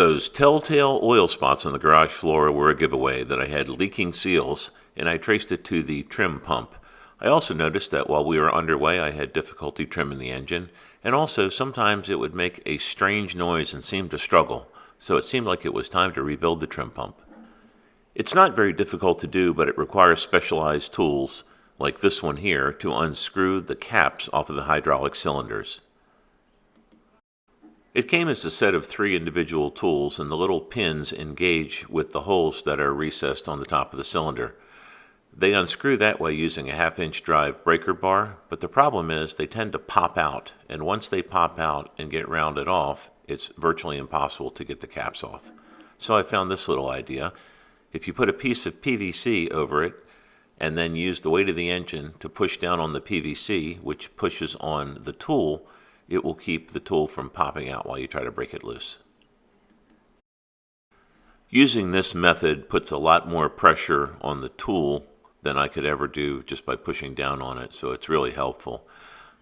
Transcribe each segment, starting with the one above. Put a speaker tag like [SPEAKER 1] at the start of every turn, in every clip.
[SPEAKER 1] Those telltale oil spots on the garage floor were a giveaway that I had leaking seals, and I traced it to the trim pump. I also noticed that while we were underway I had difficulty trimming the engine, and also sometimes it would make a strange noise and seem to struggle, so it seemed like it was time to rebuild the trim pump. It's not very difficult to do, but it requires specialized tools, like this one here, to unscrew the caps off of the hydraulic cylinders. It came as a set of 3 individual tools, and the little pins engage with the holes that are recessed on the top of the cylinder. They unscrew that way using a 1/2-inch drive breaker bar, but the problem is they tend to pop out, and once they pop out and get rounded off, it's virtually impossible to get the caps off. So I found this little idea. If you put a piece of PVC over it, and then use the weight of the engine to push down on the PVC, which pushes on the tool, it will keep the tool from popping out while you try to break it loose. Using this method puts a lot more pressure on the tool than I could ever do just by pushing down on it, so it's really helpful.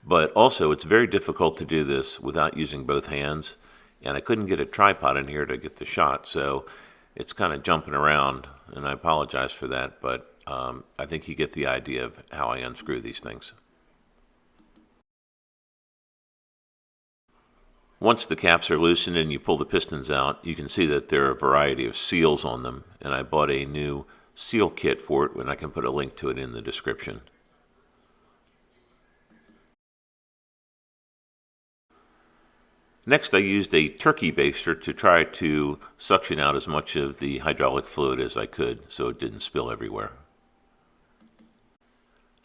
[SPEAKER 1] But also, it's very difficult to do this without using both hands, and I couldn't get a tripod in here to get the shot, so it's kind of jumping around, and I apologize for that, but I think you get the idea of how I unscrew these things. Once the caps are loosened and you pull the pistons out, you can see that there are a variety of seals on them, and I bought a new seal kit for it, and I can put a link to it in the description. Next, I used a turkey baster to try to suction out as much of the hydraulic fluid as I could so it didn't spill everywhere.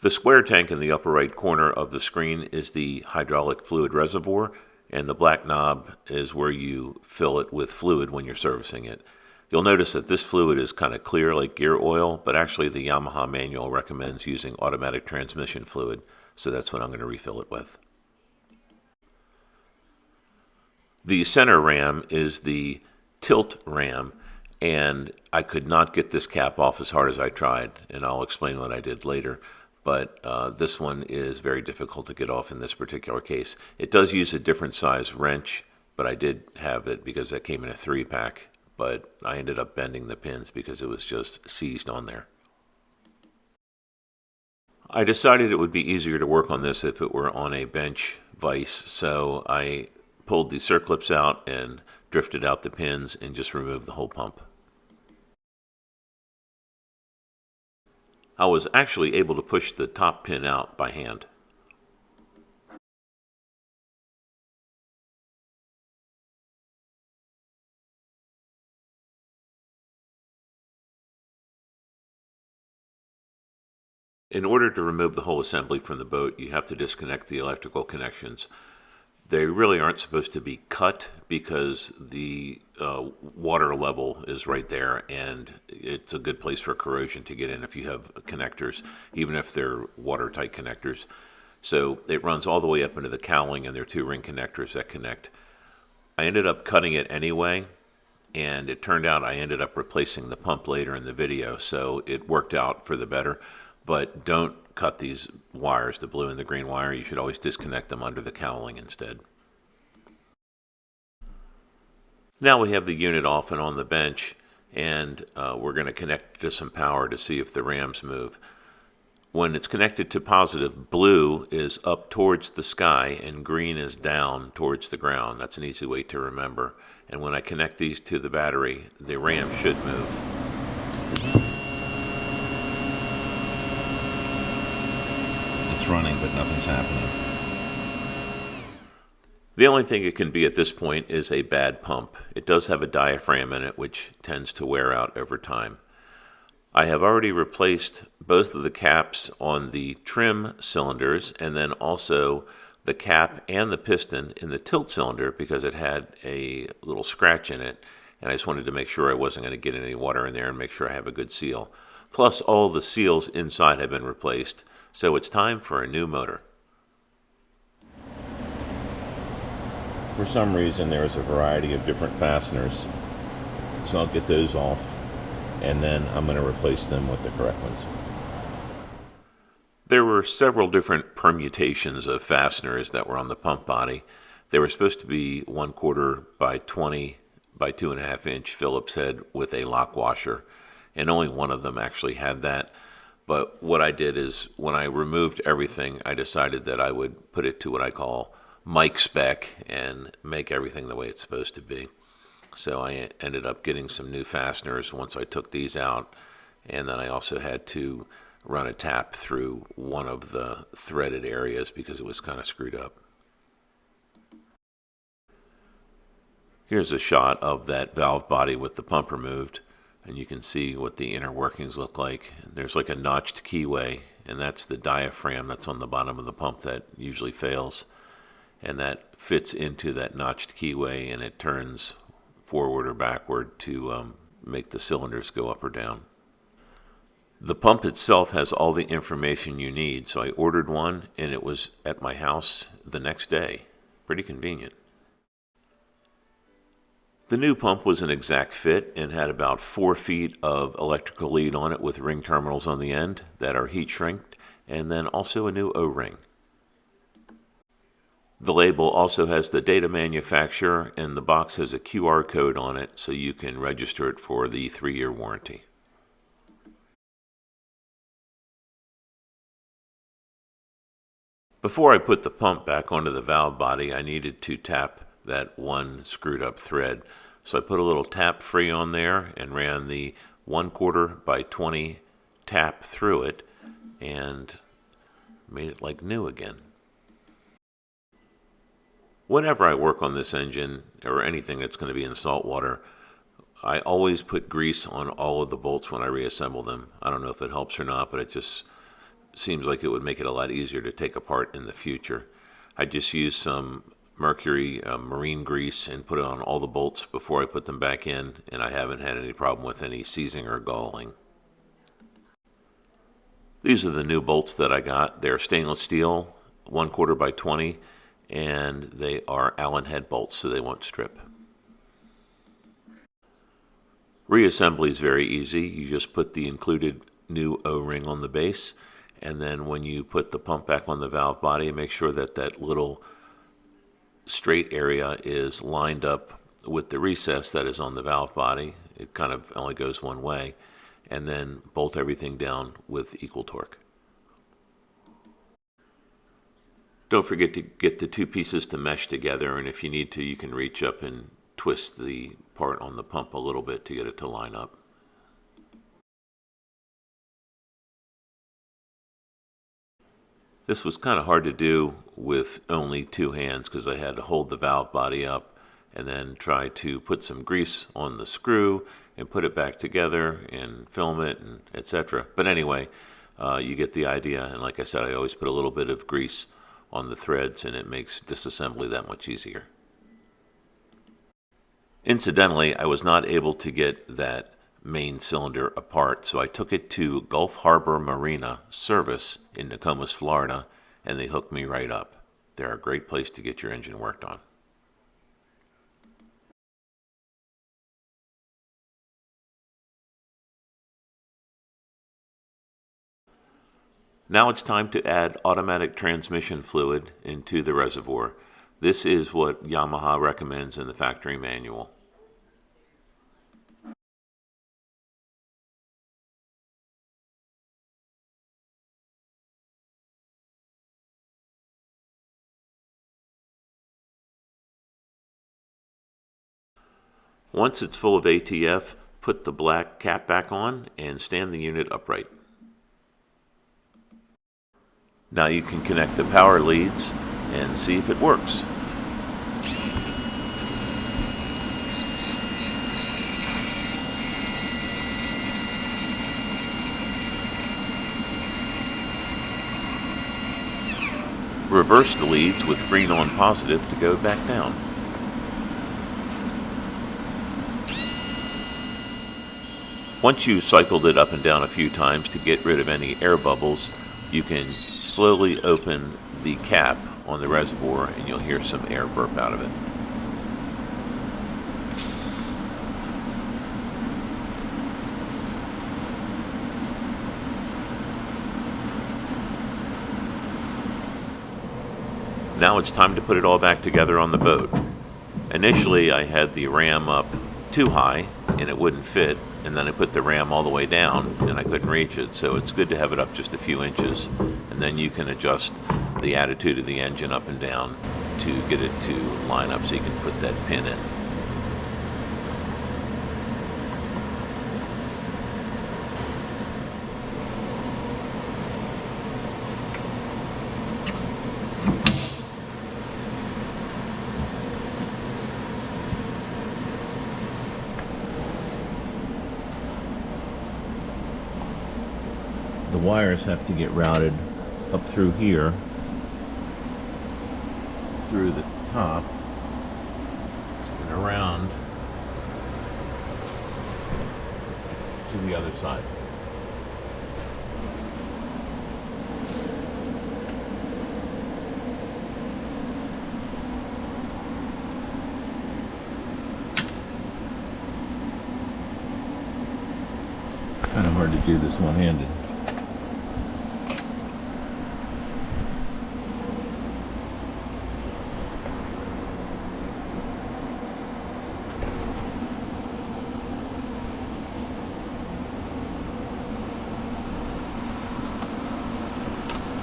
[SPEAKER 1] The square tank in the upper right corner of the screen is the hydraulic fluid reservoir, and the black knob is where you fill it with fluid when you're servicing it. You'll notice that this fluid is kind of clear like gear oil, but actually the Yamaha manual recommends using automatic transmission fluid, so that's what I'm going to refill it with. The center ram is the tilt ram, and I could not get this cap off as hard as I tried, and I'll explain what I did later. But this one is very difficult to get off in this particular case. It does use a different size wrench, but I did have it because that came in a 3-pack, but I ended up bending the pins because it was just seized on there. I decided it would be easier to work on this if it were on a bench vise, so I pulled the circlips out and drifted out the pins and just removed the whole pump. I was actually able to push the top pin out by hand. In order to remove the whole assembly from the boat, you have to disconnect the electrical connections. They really aren't supposed to be cut because the water level is right there, and it's a good place for corrosion to get in if you have connectors, even if they're watertight connectors. So it runs all the way up into the cowling, and there are 2 ring connectors that connect. I ended up cutting it anyway, and it turned out I ended up replacing the pump later in the video, so it worked out for the better. But don't cut these wires, the blue and the green wire. You should always disconnect them under the cowling instead. Now we have the unit off and on the bench, and we're going to connect to some power to see if the rams move. When it's connected to positive, blue is up towards the sky and green is down towards the ground. That's an easy way to remember. And when I connect these to the battery, the ram should move.
[SPEAKER 2] Running, but nothing's happening.
[SPEAKER 1] The only thing it can be at this point is a bad pump. It does have a diaphragm in it, which tends to wear out over time. I have already replaced both of the caps on the trim cylinders, and then also the cap and the piston in the tilt cylinder because it had a little scratch in it, and I just wanted to make sure I wasn't going to get any water in there and make sure I have a good seal. Plus, all the seals inside have been replaced. So it's time for a new motor. For some reason there is a variety of different fasteners, so I'll get those off and then I'm going to replace them with the correct ones. There were several different permutations of fasteners that were on the pump body. They were supposed to be 1/4 by 20 by 2.5 inch Phillips head with a lock washer, and only one of them actually had that. But what I did is when I removed everything, I decided that I would put it to what I call mic spec and make everything the way it's supposed to be. So I ended up getting some new fasteners once I took these out, and then I also had to run a tap through one of the threaded areas because it was kind of screwed up. Here's a shot of that valve body with the pump removed, and you can see what the inner workings look like. There's like a notched keyway, and that's the diaphragm that's on the bottom of the pump that usually fails, and that fits into that notched keyway, and it turns forward or backward to make the cylinders go up or down. The pump itself has all the information you need, so I ordered one and it was at my house the next day. Pretty convenient. The new pump was an exact fit and had about 4 feet of electrical lead on it with ring terminals on the end that are heat shrinked, and then also a new O-ring. The label also has the data manufacturer, and the box has a QR code on it so you can register it for the 3-year warranty. Before I put the pump back onto the valve body, I needed to tap that one screwed up thread. So I put a little tap free on there and ran the 1/4 by 20 tap through it and made it like new again. Whenever I work on this engine or anything that's going to be in salt water, I always put grease on all of the bolts when I reassemble them. I don't know if it helps or not, but it just seems like it would make it a lot easier to take apart in the future. I just use some mercury marine grease and put it on all the bolts before I put them back in, and I haven't had any problem with any seizing or galling. These are the new bolts that I got. They're stainless steel, 1/4 by 20, and they are Allen head bolts, so they won't strip. Reassembly is very easy. You just put the included new O-ring on the base, and then when you put the pump back on the valve body, make sure that that little straight area is lined up with the recess that is on the valve body. It kind of only goes one way, and then bolt everything down with equal torque. Don't forget to get the two pieces to mesh together, and if you need to, you can reach up and twist the part on the pump a little bit to get it to line up. This was kind of hard to do with only 2 hands because I had to hold the valve body up and then try to put some grease on the screw and put it back together and film it and etc. But anyway, you get the idea, and like I said, I always put a little bit of grease on the threads and it makes disassembly that much easier. Incidentally, I was not able to get that main cylinder apart, so I took it to Gulf Harbor Marina Service in Nokomis, Florida, and they hooked me right up. They're a great place to get your engine worked on. Now it's time to add automatic transmission fluid into the reservoir. This is what Yamaha recommends in the factory manual. Once it's full of ATF, put the black cap back on and stand the unit upright. Now you can connect the power leads and see if it works. Reverse the leads with green on positive to go back down. Once you've cycled it up and down a few times to get rid of any air bubbles, you can slowly open the cap on the reservoir and you'll hear some air burp out of it. Now it's time to put it all back together on the boat. Initially I had the ram up too high and it wouldn't fit, and then I put the ram all the way down and I couldn't reach it. So it's good to have it up just a few inches, and then you can adjust the attitude of the engine up and down to get it to line up so you can put that pin in. The wires have to get routed up through here, through the top, and around to the other side. Kind of hard to do this one-handed.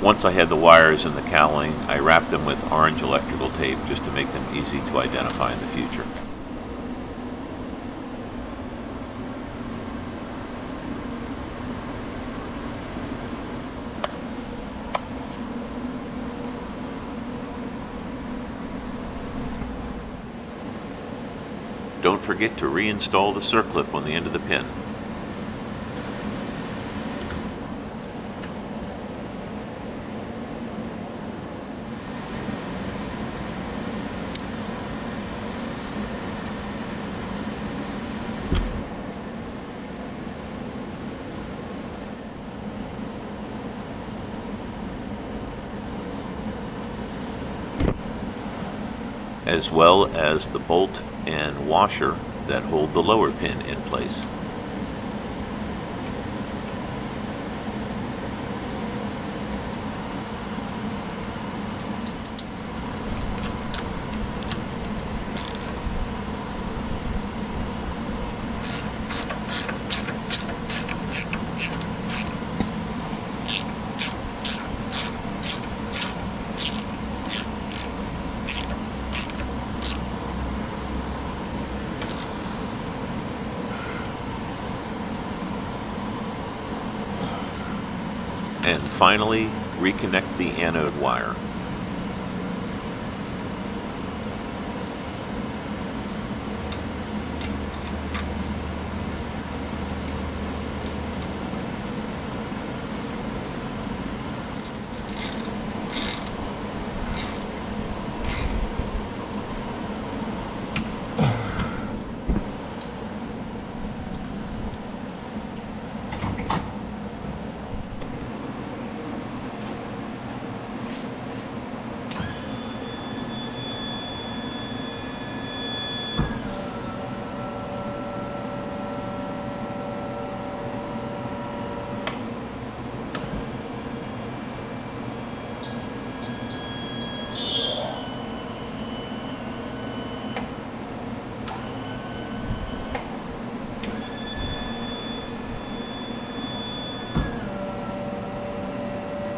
[SPEAKER 1] Once I had the wires and the cowling, I wrapped them with orange electrical tape just to make them easy to identify in the future. Don't forget to reinstall the circlip on the end of the pin. As well as the bolt and washer that hold the lower pin in place. And finally, reconnect the anode wire.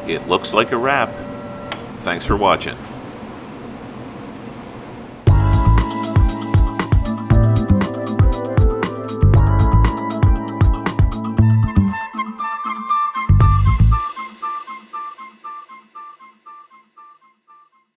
[SPEAKER 1] It looks like a wrap. Thanks for watching.